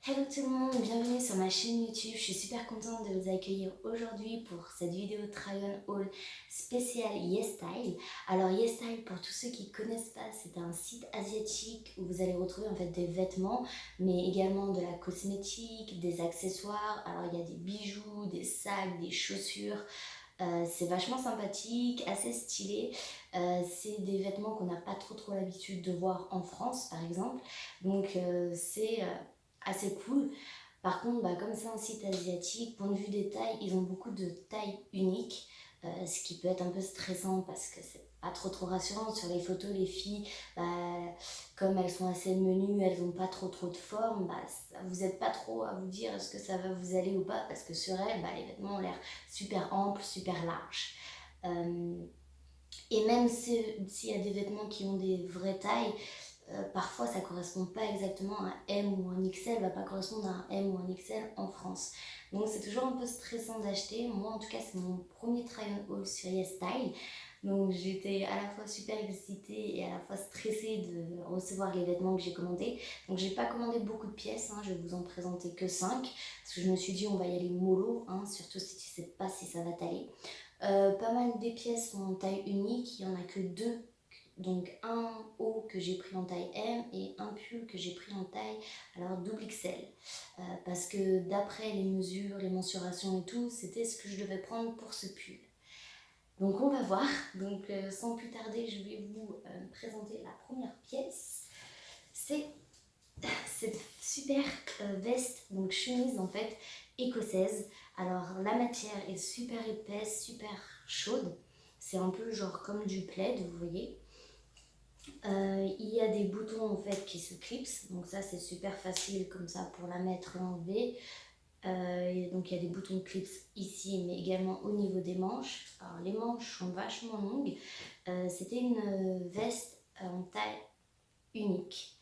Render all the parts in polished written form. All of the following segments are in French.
Hello tout le monde, bienvenue sur ma chaîne YouTube. Je suis super contente de vous accueillir aujourd'hui pour cette vidéo try-on haul spéciale YesStyle. Alors YesStyle, pour tous ceux qui ne connaissent pas, c'est un site asiatique où vous allez retrouver en fait des vêtements, mais également de la cosmétique, des accessoires. Alors il y a des bijoux, des sacs, des chaussures. C'est vachement sympathique, assez stylé. C'est des vêtements qu'on n'a pas trop l'habitude de voir en France par exemple. Donc c'est assez cool. Par contre, comme c'est un site asiatique, point de vue des tailles, ils ont beaucoup de tailles uniques, ce qui peut être un peu stressant parce que c'est pas trop rassurant. Sur les photos, les filles, bah, comme elles sont assez menues, elles n'ont pas trop de forme, vous n'êtes pas trop à vous dire est-ce que ça va vous aller ou pas, parce que sur elles, les vêtements ont l'air super amples, super larges. Et même s'il y a des vêtements qui ont des vraies tailles, parfois ça correspond pas exactement à un M ou un XL, va pas correspondre à un M ou un XL en France. Donc c'est toujours un peu stressant d'acheter. Moi en tout cas c'est mon premier try-on haul sur YesStyle. Donc j'étais à la fois super excitée et à la fois stressée de recevoir les vêtements que j'ai commandés. Donc j'ai pas commandé beaucoup de pièces, je vais vous en présenter que 5. Parce que je me suis dit on va y aller mollo, surtout si tu sais pas si ça va t'aller. Pas mal des pièces sont en taille unique, il n'y en a que 2. Donc un haut que j'ai pris en taille M et un pull que j'ai pris en taille alors double XL. Parce que d'après les mesures, les mensurations et tout, c'était ce que je devais prendre pour ce pull. Donc on va voir. Donc sans plus tarder, je vais vous présenter la première pièce. C'est cette super veste, donc chemise en fait, écossaise. Alors la matière est super épaisse, super chaude. C'est un peu genre comme du plaid, vous voyez. Il y a des boutons en fait qui se clipsent, donc ça c'est super facile comme ça pour la mettre et enlever. Donc il y a des boutons de clips ici, mais également au niveau des manches. Alors les manches sont vachement longues. C'était une veste en taille unique,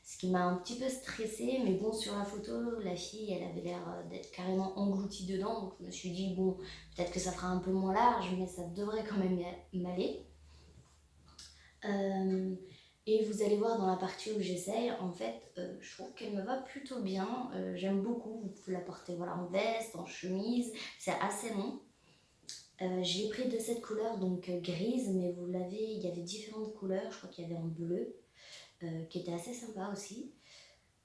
ce qui m'a un petit peu stressée, mais bon, sur la photo la fille elle avait l'air d'être carrément engloutie dedans, donc je me suis dit bon, peut-être que ça fera un peu moins large, mais ça devrait quand même m'aller. Et vous allez voir dans la partie où j'essaye, en fait, je trouve qu'elle me va plutôt bien. J'aime beaucoup, vous pouvez la porter voilà, en veste, en chemise, c'est assez long. Je l'ai pris de cette couleur, donc grise, mais vous l'avez, il y avait différentes couleurs, je crois qu'il y avait en bleu, qui était assez sympa aussi.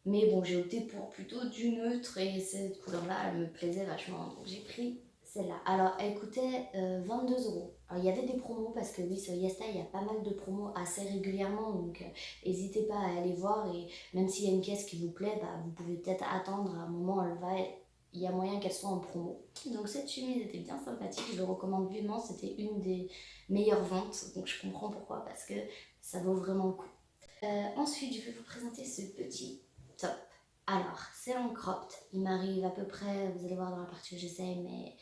Mais bon, j'ai opté pour plutôt du neutre et cette couleur-là, elle me plaisait vachement, donc j'ai pris celle-là. Alors, elle coûtait 22 euros. Alors, il y avait des promos parce que oui, sur YesStyle, il y a pas mal de promos assez régulièrement, donc n'hésitez pas à aller voir et même s'il y a une pièce qui vous plaît, vous pouvez peut-être attendre à un moment, il y a moyen qu'elle soit en promo. Donc cette chemise était bien sympathique, je le recommande vivement, c'était une des meilleures ventes, donc je comprends pourquoi, parce que ça vaut vraiment le coup. Ensuite, je vais vous présenter ce petit top. Alors, c'est en cropped. Il m'arrive à peu près, vous allez voir dans la partie où j'essaye, mais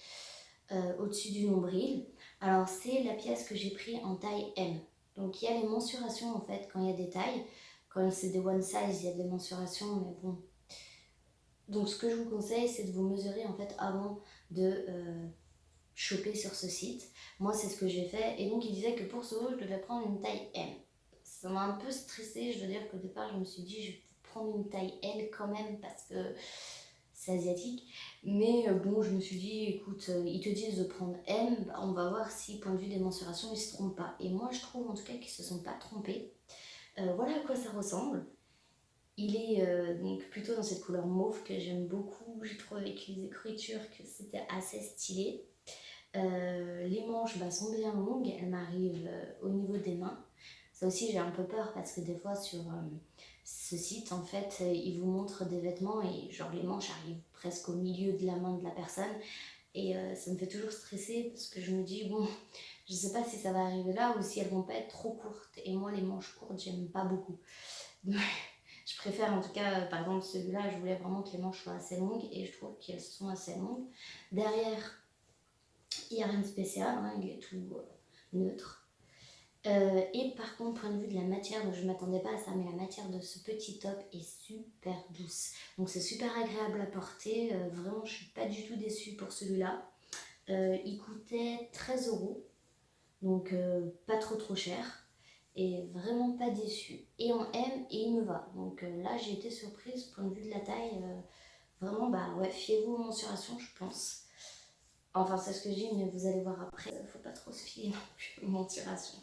au-dessus du nombril. Alors, c'est la pièce que j'ai pris en taille M. Donc, il y a les mensurations en fait quand il y a des tailles. Quand c'est des one size, il y a des mensurations, mais bon. Donc, ce que je vous conseille, c'est de vous mesurer en fait avant de choper sur ce site. Moi, c'est ce que j'ai fait. Et donc, il disait que pour ce haut, je devais prendre une taille M. Ça m'a un peu stressée, je veux dire qu'au départ je me suis dit je vais prendre une taille L quand même parce que c'est asiatique, mais bon je me suis dit écoute ils te disent de prendre M, on va voir si point de vue des mensurations ils se trompent pas, et moi je trouve en tout cas qu'ils se sont pas trompés. Voilà à quoi ça ressemble. Il est donc plutôt dans cette couleur mauve que j'aime beaucoup, j'ai trouvé avec les écritures que c'était assez stylé. Les manches sont bien longues, elles m'arrivent au niveau des mains. Ça aussi j'ai un peu peur parce que des fois sur ce site en fait ils vous montrent des vêtements et genre les manches arrivent presque au milieu de la main de la personne et ça me fait toujours stresser parce que je me dis bon je sais pas si ça va arriver là ou si elles vont pas être trop courtes, et moi les manches courtes j'aime pas beaucoup. Donc, je préfère en tout cas par exemple celui-là, je voulais vraiment que les manches soient assez longues et je trouve qu'elles sont assez longues. Derrière il n'y a rien de spécial, il est tout neutre. Et par contre, point de vue de la matière, donc je ne m'attendais pas à ça, mais la matière de ce petit top est super douce. Donc c'est super agréable à porter, vraiment je ne suis pas du tout déçue pour celui-là. Il coûtait 13 euros, donc pas trop cher. Et vraiment pas déçue. Et en M, et il me va. Donc là j'ai été surprise, point de vue de la taille, Vraiment, bah ouais, fiez-vous aux mensurations, je pense. Enfin, c'est ce que je dis, mais vous allez voir après, faut pas trop se fier non plus aux mensurations.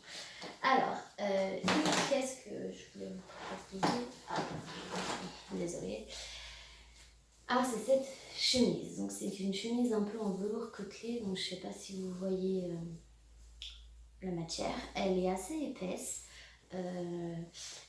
Alors, une pièce que je voulais vous proposer. Ah, désolée. Ah, c'est cette chemise. Donc, c'est une chemise un peu en velours côtelé. Donc, je sais pas si vous voyez la matière. Elle est assez épaisse. Euh,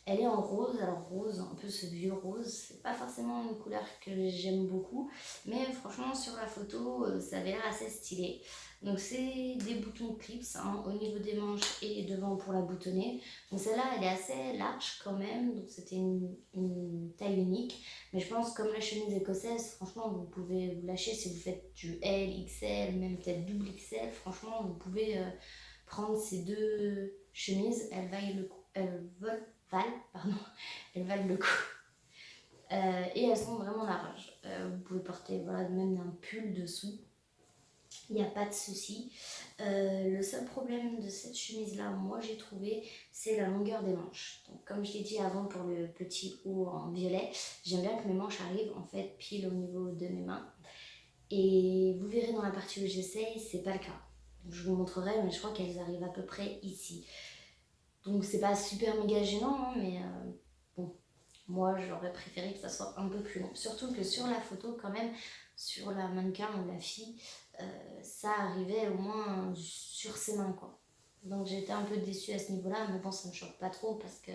Elle est en rose, alors rose, un peu ce vieux rose, c'est pas forcément une couleur que j'aime beaucoup, mais franchement sur la photo ça avait l'air assez stylé. Donc c'est des boutons clips hein, au niveau des manches et devant pour la boutonner. Donc celle-là elle est assez large quand même, donc c'était une taille unique, mais je pense comme la chemise écossaise, franchement vous pouvez vous lâcher si vous faites du L, XL, même peut-être double XL, franchement vous pouvez prendre ces deux chemises, elles valent le coup. Pardon, elles valent le coup. Et elles sont vraiment larges. Vous pouvez porter voilà, même un pull dessous. Il n'y a pas de souci. Le seul problème de cette chemise-là, moi j'ai trouvé, c'est la longueur des manches. Donc, comme je l'ai dit avant pour le petit haut en violet, j'aime bien que mes manches arrivent en fait pile au niveau de mes mains. Et vous verrez dans la partie où j'essaye, c'est pas le cas. Donc, je vous montrerai, mais je crois qu'elles arrivent à peu près ici. Donc c'est pas super méga gênant, hein, mais bon, moi j'aurais préféré que ça soit un peu plus long. Surtout que sur la photo, quand même, sur la mannequin ou la fille, ça arrivait au moins sur ses mains, quoi. Donc j'étais un peu déçue à ce niveau-là, mais bon, ça me choque pas trop parce que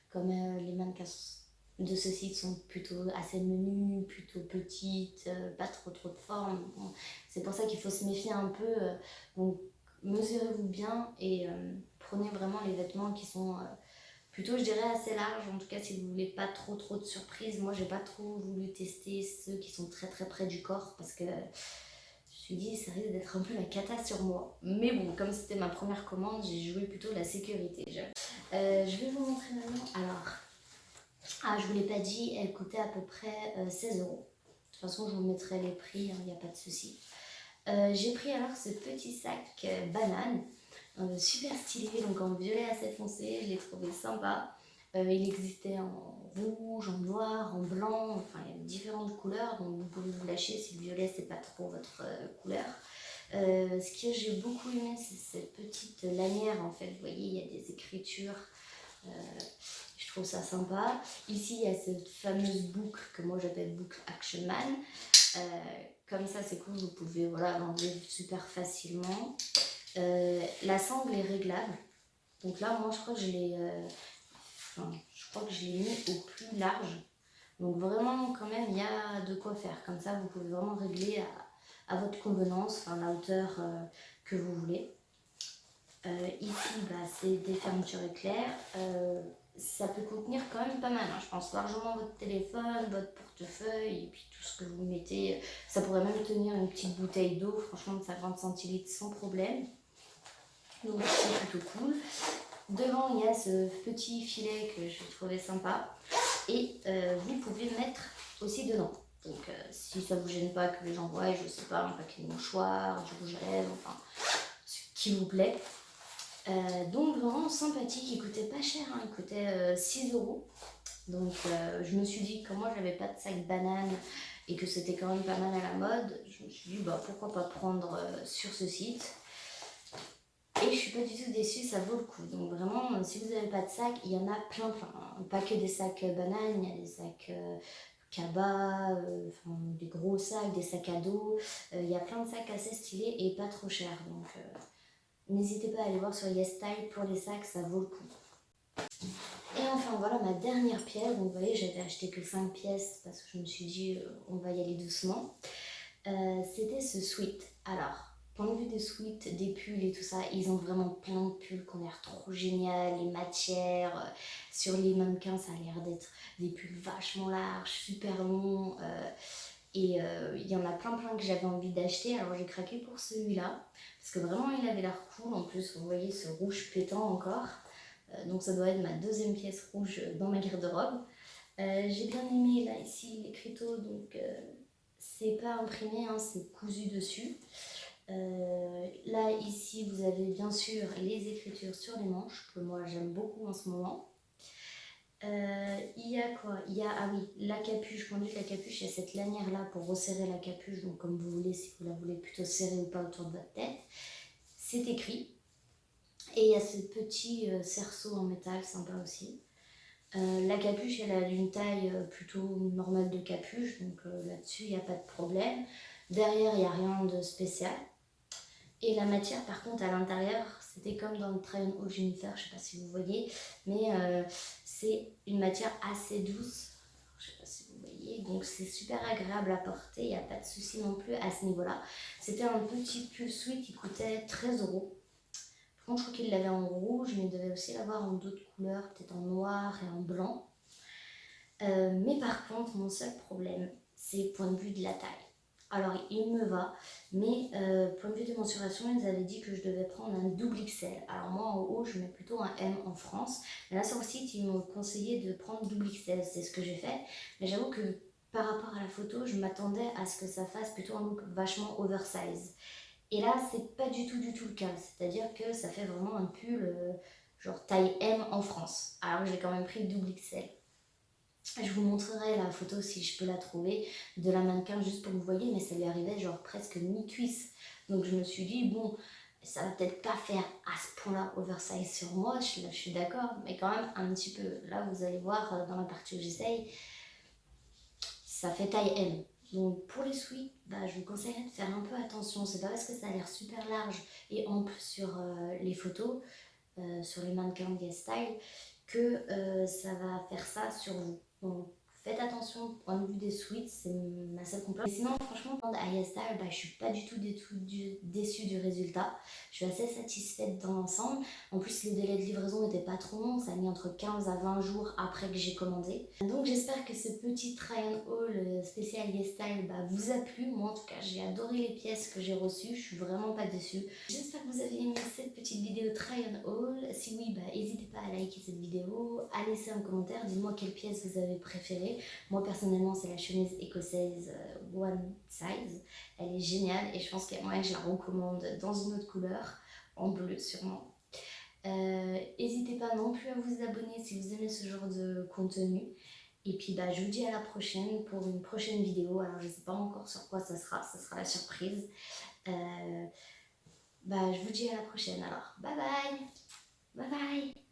comme les mannequins de ce site sont plutôt assez menus, plutôt petites, pas trop de forme. Bon, c'est pour ça qu'il faut se méfier un peu. Donc mesurez-vous bien et prenez vraiment les vêtements qui sont plutôt, je dirais, assez larges. En tout cas, si vous voulez pas trop de surprises. Moi, j'ai pas trop voulu tester ceux qui sont très près du corps parce que je me suis dit ça risque d'être un peu la cata sur moi. Mais bon, comme c'était ma première commande, j'ai joué plutôt la sécurité. Je vais vous montrer maintenant. Alors, je vous l'ai pas dit, elle coûtait à peu près 16 euros. De toute façon, je vous mettrai les prix, il n'y a pas de souci. J'ai pris alors ce petit sac banane, super stylé, donc en violet assez foncé, je l'ai trouvé sympa. Il existait en rouge, en noir, en blanc, enfin il y a différentes couleurs, donc vous pouvez vous lâcher si le violet c'est pas trop votre couleur. Ce que j'ai beaucoup aimé, c'est cette petite lanière en fait, vous voyez, il y a des écritures. Je trouve ça sympa. Ici, il y a cette fameuse boucle que moi j'appelle boucle Action Man. Comme ça, c'est cool, vous pouvez voilà, l'enlever super facilement. La sangle est réglable. Donc là, moi, je crois que je l'ai mis au plus large. Donc vraiment, quand même, il y a de quoi faire. Comme ça, vous pouvez vraiment régler à votre convenance, enfin la hauteur que vous voulez. Ici, bah, c'est des fermetures éclairs. Ça peut contenir quand même pas mal, hein. Je pense largement votre téléphone, votre portefeuille et puis tout ce que vous mettez. Ça pourrait même tenir une petite bouteille d'eau, franchement de 50 centilitres sans problème. Donc c'est plutôt cool. Devant, il y a ce petit filet que je trouvais sympa. Et vous pouvez mettre aussi dedans. Donc si ça vous gêne pas que les gens voient, je sais pas, un paquet de mouchoirs, du rouge à lèvres, enfin ce qui vous plaît. Donc vraiment sympathique, il coûtait pas cher, hein, il coûtait 6 euros. Donc je me suis dit, comme moi j'avais pas de sac banane et que c'était quand même pas mal à la mode, je me suis dit bah pourquoi pas prendre sur ce site. Et je suis pas du tout déçue, ça vaut le coup. Donc vraiment, si vous n'avez pas de sac, il y en a plein. Hein. Pas que des sacs bananes, il y a des sacs cabas, des gros sacs, des sacs à dos. Il y a plein de sacs assez stylés et pas trop chers. Donc n'hésitez pas à aller voir sur YesStyle pour les sacs, ça vaut le coup. Et enfin voilà ma dernière pièce. Donc vous voyez, j'avais acheté que 5 pièces parce que je me suis dit on va y aller doucement. C'était ce sweat. Alors, point de vue des sweats, des pulls et tout ça, ils ont vraiment plein de pulls qui ont l'air trop génial, les matières. Sur les mannequins, ça a l'air d'être des pulls vachement larges, super longs. Et il y en a plein que j'avais envie d'acheter. Alors j'ai craqué pour celui-là parce que vraiment il avait l'air cool. En plus, vous voyez ce rouge pétant encore. Donc ça doit être ma deuxième pièce rouge dans ma garde-robe. J'ai bien aimé là ici l'écriteau, donc c'est pas imprimé, hein, c'est cousu dessus. Là ici vous avez bien sûr les écritures sur les manches que moi j'aime beaucoup en ce moment. Il y a quoi? Il y a, ah oui, la capuche. Conduite la capuche, il y a cette lanière là pour resserrer la capuche, donc comme vous voulez, si vous la voulez plutôt serrer ou pas autour de votre tête. C'est écrit. Et il y a ce petit cerceau en métal, sympa aussi. La capuche, elle a une taille plutôt normale de capuche, donc là-dessus, il n'y a pas de problème. Derrière, il n'y a rien de spécial. Et la matière, par contre, à l'intérieur, c'était comme dans le Try On Haul Junifer, je ne sais pas si vous voyez, mais c'est une matière assez douce. Je ne sais pas si vous voyez, donc c'est super agréable à porter, il n'y a pas de souci non plus à ce niveau-là. C'était un petit pull sweat, il coûtait 13 €. Par contre, je crois qu'il l'avait en rouge, mais il devait aussi l'avoir en d'autres couleurs, peut-être en noir et en blanc. Mais par contre, mon seul problème, c'est point de vue de la taille. Alors, il me va, mais point de vue des mensurations, ils avaient dit que je devais prendre un double XL. Alors moi, en haut, je mets plutôt un M en France. Mais là, sur le site, ils m'ont conseillé de prendre double XL. C'est ce que j'ai fait. Mais j'avoue que par rapport à la photo, je m'attendais à ce que ça fasse plutôt un look vachement oversize. Et là, c'est pas du tout le cas. C'est-à-dire que ça fait vraiment un pull genre taille M en France. Alors j'ai quand même pris double XL. Je vous montrerai la photo si je peux la trouver de la mannequin juste pour que vous voyez, mais ça lui arrivait genre presque mi-cuisse. Donc je me suis dit, bon, ça va peut-être pas faire à ce point-là oversize sur moi, je suis d'accord, mais quand même un petit peu. Là, vous allez voir dans la partie où j'essaye, ça fait taille M. Donc pour les sweats, bah, je vous conseillerais de faire un peu attention. C'est pas parce que ça a l'air super large et ample sur les photos, sur les mannequins de Style, que ça va faire ça sur vous. Donc faites attention au point de vue des suites, c'est ma seule complainte. Sinon, franchement, à Style, bah, je suis pas du tout déçue du résultat. Je suis assez satisfaite dans l'ensemble. En plus, le délai de livraison n'était pas trop long, ça a mis entre 15 à 20 jours après que j'ai commandé. Donc j'espère que ce petit try and haul spécial Style bah, vous a plu. Moi en tout cas, j'ai adoré les pièces que j'ai reçues, je suis vraiment pas déçue. J'espère que vous avez aimé cette petite vidéo try and haul. Si oui, bah, n'hésitez pas à liker cette vidéo, à laisser un commentaire, dites-moi quelle pièce vous avez préférée. Moi personnellement, c'est la chemise écossaise One Size. Elle est géniale et je pense qu'il y a moyen que je la recommande dans une autre couleur, en bleu sûrement. N'hésitez pas non plus à vous abonner si vous aimez ce genre de contenu. Et puis bah, je vous dis à la prochaine pour une prochaine vidéo. Alors je ne sais pas encore sur quoi ça sera la surprise. Bah, je vous dis à la prochaine alors. Bye bye. Bye bye.